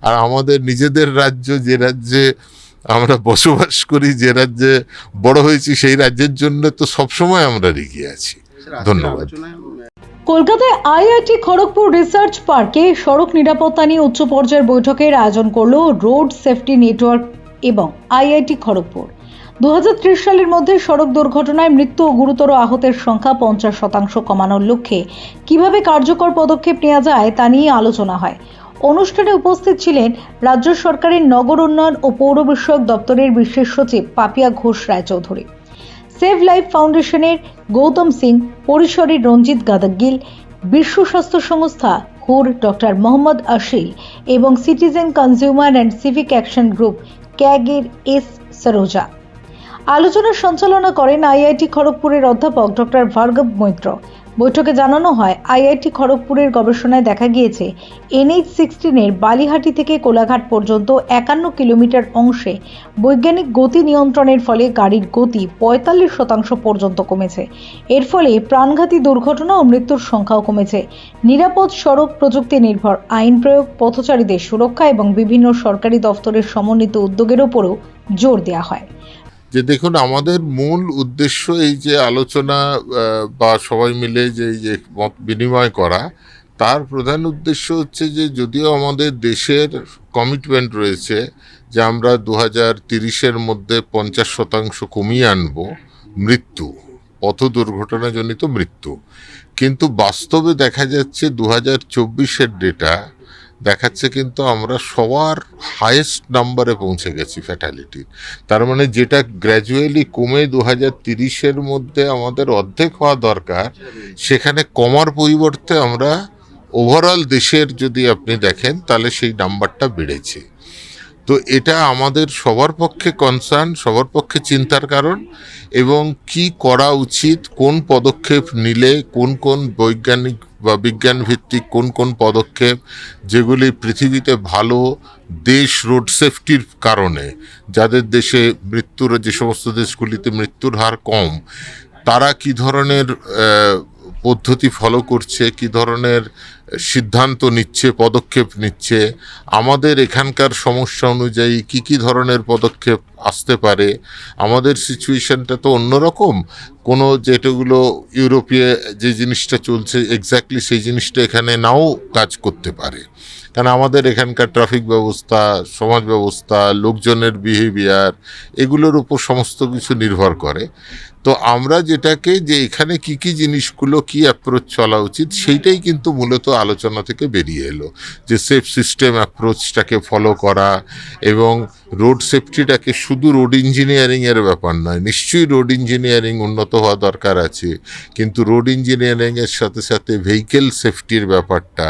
আর আমাদের নিজেদের রাজ্য, যে রাজ্যে আমরা বসবাস করি, যে রাজ্যে বড় হয়েছি, সেই রাজ্যের জন্য তো সবসময় আমরা এগিয়ে আছি। ধন্যবাদ। কলকাতায় আইআইটি খড়গপুর রিসার্চ পার্কে সড়ক নিরাপত্তা নিয়ে উচ্চ পর্যায়ের বৈঠকের আয়োজন করল রোড সেফটি নেটওয়ার্ক এবং আইআইটি খড়গপুর। 2030 সালের মধ্যে সড়ক দুর্ঘটনায় মৃত্যু ও গুরুতর আহতের সংখ্যা 50% কমানোর লক্ষ্যে কিভাবে কার্যকর পদক্ষেপ নেওয়া যায় তা নিয়ে আলোচনা হয়। অনুষ্ঠানে উপস্থিত ছিলেন রাজ্য সরকারের নগর উন্নয়ন ও পৌর বিষয়ক দপ্তরের বিশেষ সচিব পাপিয়া ঘোষ রায়চৌধুরী, সেভ লাইফ ফাউন্ডেশনের গৌতম সিং, পরিসরের রঞ্জিত গাদগিল, বিশ্ব স্বাস্থ্য সংস্থা হুর ডক্টর মোহাম্মদ আশিল এবং citizen consumer and civic action group ক্যাগের এস সরোজা। আলোচনার সঞ্চালনা করেন আইআইটি খড়গপুরের অধ্যাপক ডক্টর ভার্গব মৈত্র। বৈঠকে জানানো হয়, আইআইটি খড়গপুরের গবেষণায় দেখা গিয়েছে NH-16 বালিহাটি থেকে কোলাঘাট পর্যন্ত 51 কিলোমিটার অংশে বৈজ্ঞানিক গতি নিয়ন্ত্রণের ফলে গাড়ির গতি 45% পর্যন্ত কমেছে। এর ফলে প্রাণঘাতী দুর্ঘটনা ও মৃত্যুর সংখ্যাও কমেছে। নিরাপদ সড়ক, প্রযুক্তি নির্ভর আইন প্রয়োগ, পথচারীদের সুরক্ষা এবং বিভিন্ন সরকারি দফতরের সমন্বিত উদ্যোগের উপরও জোর দেওয়া হয়। যে দেখুন, আমাদের মূল উদ্দেশ্য এই যে আলোচনা বা সবাই মিলে যে এই যে মত বিনিময় করা, তার প্রধান উদ্দেশ্য হচ্ছে যে যদিও আমাদের দেশের কমিটমেন্ট রয়েছে যে আমরা 2030-এর মধ্যে 50% কমিয়ে আনব মৃত্যু, পথ দুর্ঘটনাজনিত মৃত্যু, কিন্তু বাস্তবে দেখা যাচ্ছে 2024-এর ডেটা দেখাচ্ছে কিন্তু আমরা সবার হাইয়েস্ট নাম্বারে পৌঁছে গেছি ফ্যাটালিটির। তার মানে যেটা গ্র্যাজুয়ালি কমে 2030-এর মধ্যে আমাদের অর্ধেক হওয়া দরকার, সেখানে কমার পরিবর্তে আমরা ওভারঅল দেশের যদি আপনি দেখেন তাহলে সেই নাম্বারটা বেড়েছে। তো এটা আমাদের সবার পক্ষে কনসার্ন, সবার পক্ষে চিন্তার কারণ, এবং কি করা উচিত, কোন পদক্ষেপ নিলে, কোন কোন বৈজ্ঞানিক বা বিজ্ঞান ভিত্তিক কোন কোন পদক্ষেপ যেগুলি পৃথিবীতে ভালো, দেশ রোড সেফটির কারণে যাদের দেশে মৃত্যুর, যে সমস্ত দেশগুলিতে মৃত্যুর হার কম, তারা কি ধরনের পদ্ধতি ফলো করছে, কি ধরনের সিদ্ধান্ত নিচ্ছে, পদক্ষেপ নিচ্ছে, আমাদের এখানকার সমস্যা অনুযায়ী কি কি ধরনের পদক্ষেপ আসতে পারে। আমাদের সিচুয়েশনটা তো অন্যরকম, কোনো যেটাগুলো ইউরোপে যে জিনিসটা চলছে এক্স্যাক্টলি সেই জিনিসটা এখানে নাও কাজ করতে পারে, কারণ আমাদের এখানকার ট্রাফিক ব্যবস্থা, সমাজ ব্যবস্থা, লোকজনের বিহেভিয়ার, এগুলোর উপর সমস্ত কিছু নির্ভর করে। তো আমরা যেটাকে যে এখানে কি কি জিনিসগুলো, কি অ্যাপ্রোচ চলা উচিত, সেইটাই কিন্তু মূলত আলোচনা থেকে বেরিয়ে এলো, যে সেফ সিস্টেম অ্যাপ্রোচটাকে ফলো করা, এবং রোড সেফটিটাকে শুধু রোড ইঞ্জিনিয়ারিংয়ের ব্যাপার নয়, নিশ্চয়ই রোড ইঞ্জিনিয়ারিং উন্নত হওয়া দরকার আছে, কিন্তু রোড ইঞ্জিনিয়ারিংয়ের সাথে সাথে ভেহিকেল সেফটির ব্যাপারটা,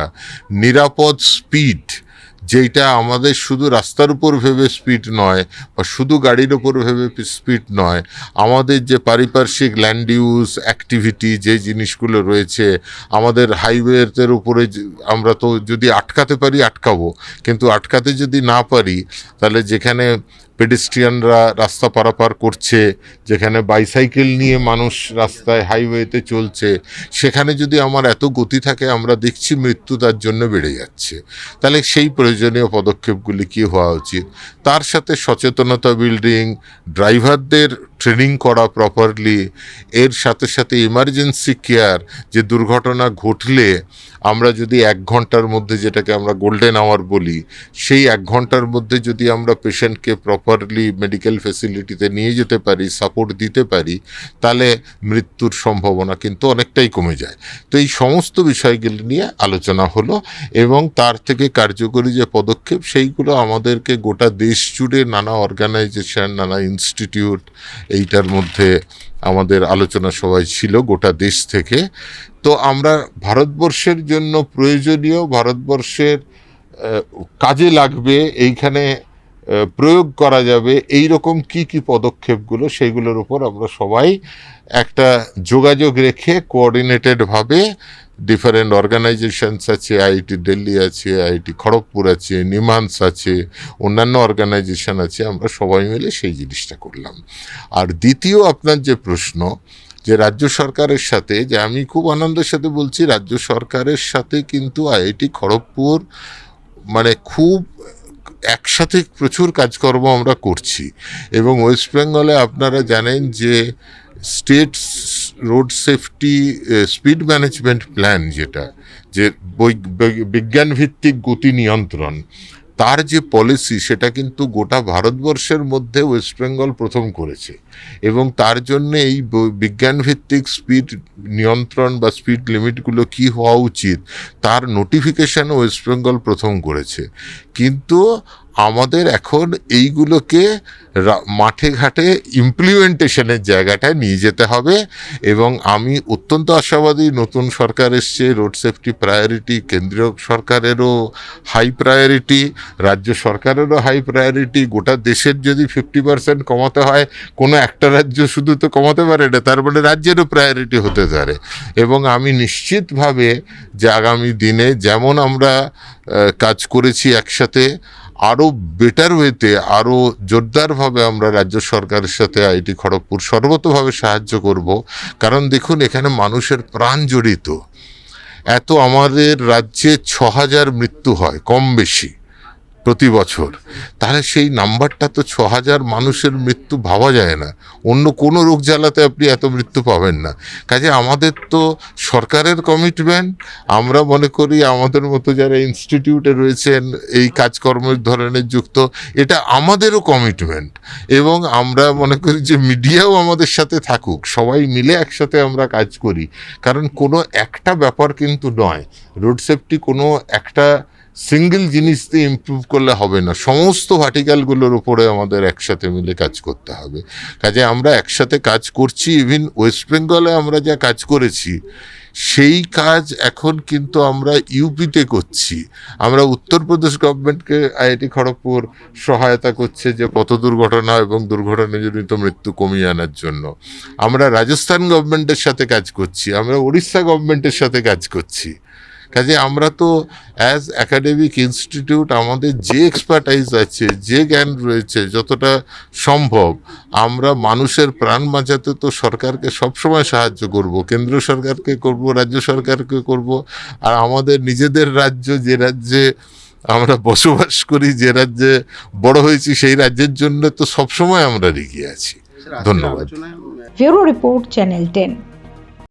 নিরাপদ স্পিড, যেটা আমাদের শুধু রাস্তার উপর ভেবে স্পিড নয় বা শুধু গাড়ির উপর ভেবে স্পিড নয়, আমাদের যে পারিপার্শ্বিক ল্যান্ড ইউজ অ্যাক্টিভিটি যে জিনিসগুলো রয়েছে, আমাদের হাইওয়ের উপরে আমরা তো যদি আটকাতে পারি আটকাবো, কিন্তু আটকাতে যদি না পারি তাহলে যেখানে পেডেস্ট্রিয়ানরা রাস্তা পারাপার করছে, যেখানে বাইসাইকেল নিয়ে মানুষ রাস্তায় হাইওয়েতে চলছে, সেখানে যদি আমার এত গতি থাকে, আমরা দেখছি মৃত্যু তার জন্য বেড়ে যাচ্ছে, তাহলে সেই প্রয়োজনীয় পদক্ষেপগুলি কী হওয়া উচিত। তার সাথে সচেতনতা বিল্ডিং, ড্রাইভারদের ট্রেনিং করা প্রপারলি, এর সাথে সাথে ইমার্জেন্সি কেয়ার, যে দুর্ঘটনা ঘটলে আমরা যদি 1 ঘন্টার মধ্যে, যেটাকে আমরা গোল্ডেন আওয়ার বলি, সেই 1 ঘন্টার মধ্যে যদি আমরা পেশেন্টকে প্রপারলি মেডিকেল ফেসিলিটিতে নিয়ে যেতে পারি, সাপোর্ট দিতে পারি, তাহলে মৃত্যুর সম্ভাবনা কিন্তু অনেকটাই কমে যায়। তো এই সমস্ত বিষয়গুলি নিয়ে আলোচনা হলো, এবং তার থেকে কার্যকরী যে পদক্ষেপ, সেইগুলো আমাদেরকে গোটা দেশ জুড়ে নানা অর্গানাইজেশন, নানা ইনস্টিটিউট, এইটার মধ্যে আমাদের আলোচনা সভায় ছিল গোটা দেশ থেকে। তো আমরা ভারতবর্ষের জন্য প্রয়োজনীয়, ভারতবর্ষের কাজে লাগবে, এইখানে প্রয়োগ করা যাবে এই রকম কি কি পদক্ষেপগুলো, সেইগুলোর উপর আমরা সবাই একটা যোগাযোগ রেখে কোঅর্ডিনেটেডভাবে, ডিফারেন্ট অর্গানাইজেশনস আছে, আইআইটি দিল্লি আছে, আইআইটি খড়গপুর আছে, নিমান্স আছে, অন্যান্য অর্গানাইজেশন আছে, আমরা সবাই মিলে সেই জিনিসটা করলাম। আর দ্বিতীয় আপনার যে প্রশ্ন, যে রাজ্য সরকারের সাথে, যে আমি খুব আনন্দের সাথে বলছি, রাজ্য সরকারের সাথে কিন্তু আইআইটি খড়গপুর মানে খুব একসাথে প্রচুর কাজকর্ম আমরা করছি। এবং ওয়েস্ট বেঙ্গলে আপনারা জানেন যে state road safety speed management plan, যেটা যে বিজ্ঞানভিত্তিক গতি নিয়ন্ত্রণ, তার যে পলিসি সেটা কিন্তু গোটা ভারতবর্ষের মধ্যে ওয়েস্ট বেঙ্গল প্রথম করেছে। এবং তার জন্য এই বিজ্ঞানভিত্তিক স্পিড নিয়ন্ত্রণ বা স্পিড লিমিটগুলো কি হওয়া উচিত তার নোটিফিকেশন ওয়েস্ট বেঙ্গল প্রথম করেছে। কিন্তু আমাদের এখন এইগুলোকে মাঠে ঘাটে ইমপ্লিমেন্টেশনের জায়গাটায় নিয়ে যেতে হবে। এবং আমি অত্যন্ত আশাবাদী, নতুন সরকার এসছে, রোড সেফটি প্রায়োরিটি কেন্দ্রীয় সরকারেরও হাই প্রায়োরিটি, রাজ্য সরকারেরও হাই প্রায়োরিটি। গোটা দেশের যদি 50% কমাতে হয়, কোনো একটা রাজ্য শুধু তো কমাতে পারে না, তার মানে রাজ্যেরও প্রায়োরিটি হতে পারে। এবং আমি নিশ্চিতভাবে যে আগামী দিনে যেমন আমরা কাজ করেছি একসাথে, আরও বেটার ওয়েতে, আরও জোরদারভাবে আমরা রাজ্য সরকারের সাথে আইআইটি খড়গপুর সর্বতোভাবে সাহায্য করব। কারণ দেখুন, এখানে মানুষের প্রাণ জড়িত। এত আমাদের রাজ্যে 6000 মৃত্যু হয় কম বেশি প্রতি বছর, তাহলে সেই নাম্বারটা তো 6000 মানুষের মৃত্যু ভাবা যায় না। অন্য কোনো রোগ জ্বালাতে আপনি এত মৃত্যু পাবেন না। কাজে আমাদের তো সরকারের কমিটমেন্ট, আমরা মনে করি আমাদের মতো যারা ইনস্টিটিউটে রয়েছেন এই কাজকর্মের ধরনের যুক্ত, এটা আমাদেরও কমিটমেন্ট। এবং আমরা মনে করি যে মিডিয়াও আমাদের সাথে থাকুক, সবাই মিলে একসাথে আমরা কাজ করি। কারণ কোনো একটা ব্যাপার কিন্তু নয়, রোড সেফটি কোনো একটা সিঙ্গেল জিনিস দিয়ে ইমপ্রুভ করলে হবে না, সমস্ত ভার্টিক্যালগুলোর উপরে আমাদের একসাথে মিলে কাজ করতে হবে। কাজে আমরা একসাথে কাজ করছি। ইভিন ওয়েস্ট বেঙ্গলে আমরা যা কাজ করেছি সেই কাজ এখন কিন্তু আমরা ইউপিতে করছি। আমরা উত্তরপ্রদেশ গভর্নমেন্টকে আইআইটি খড়গপুর সহায়তা করছে যে পথ দুর্ঘটনা এবং দুর্ঘটনাজনিত মৃত্যু কমিয়ে আনার জন্য। আমরা রাজস্থান গভর্নমেন্টের সাথে কাজ করছি, আমরা উড়িষ্যা গভর্নমেন্টের সাথে কাজ করছি। কাজে আমরা তো অ্যাজ একাডেমিক ইনস্টিটিউট আমাদের যে এক্সপার্টাইজ আছে, যে জ্ঞান রয়েছে, যতটা সম্ভব আমরা মানুষের প্রাণ বাঁচাতে তো সরকারকে সবসময় সাহায্য করব, কেন্দ্র সরকারকে করব, রাজ্য সরকারকে করব। আর আমাদের নিজেদের রাজ্য, যে রাজ্যে আমরা বসবাস করি, যে রাজ্যে বড় হয়েছি, সেই রাজ্যের জন্য তো সবসময় আমরা এগিয়ে আছি। ধন্যবাদ। Bureau report, channel 10।